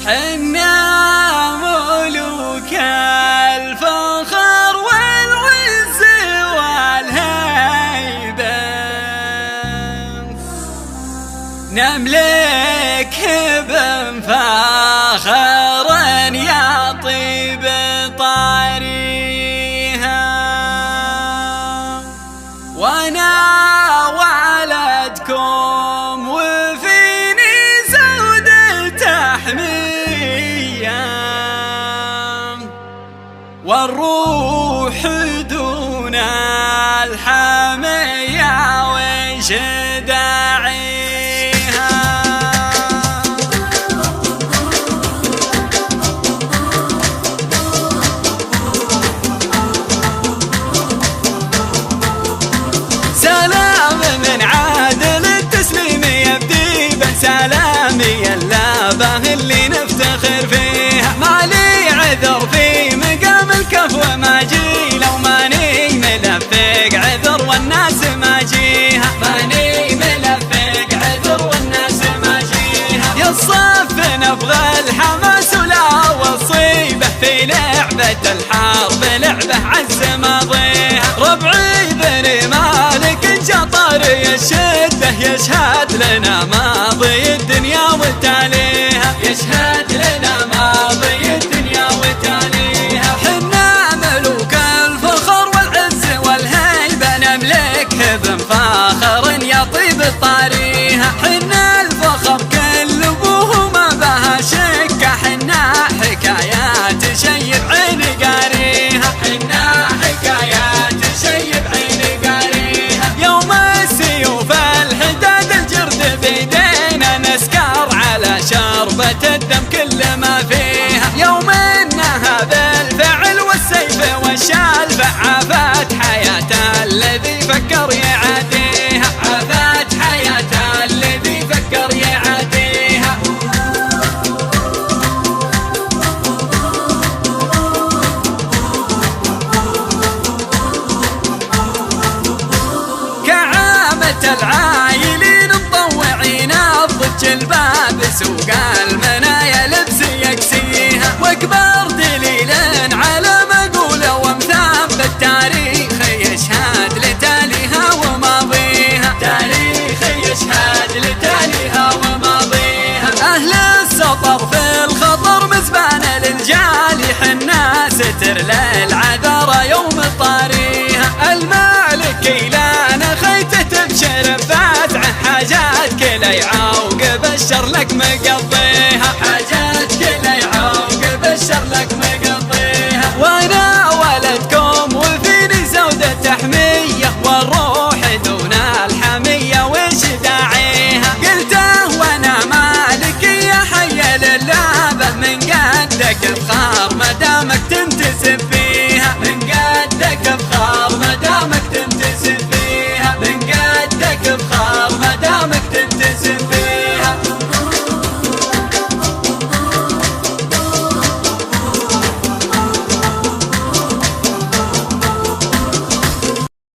حنا ملوك الفخر والعز والهيبة، نملك بفخر يا طيب طاريها، وانا والدكم وفيني زود تحمية، والروح دون الحمية وش داعيها. سلام من عادل التسليم يبدي بسلامي اللابه اللي نفتخر فيها، مالي عذر في مقام الكفو ما جي، لو ماني ملفق عذر والناس ما جيها، ماني ملفق عذر والناس ما جيها. يصف نبغى الحماس ولا وصيبه في لعبة الحرب، لعبة عز ماضيها، ربعي بن مالك شطر الشدة يشهد لنا ماضي الدنيا وتاليها، يشهد لنا ماضي الدنيا وتاليها. حنا ملوك الفخر والعز والهيبة، نملكه بفخر يطيب طاريها، حنا الفخر كل ابوه ما بها شكه، حنا حكايات شيب عين قاريها، حنا حكايات شيب عين قاريها. يوم السيوف الحداد الجرد بيدينا، نسكر على شربة الدم كل ما فيها، يوم انها بالفعل والسيف والشال، عافت حياة الذي فكر يعاديها، عافت حياة الذي فكر يعاديها. كعامة العايلين مطوعين الضج الباب، سوق المنايا لبس يكسيها، واكبر دليل على مقولة وامثال بالتاريخ يشهد لتاليها وماضيها، تاريخ يشهد لتاليها وماضيها. أهل السطر في الخطر مزبان للجالي، حنا ستر للعذر يوم طاريها، المالك إلى خيته تبشر بفتح حاجات كل يعوق بالشر لك مقضي.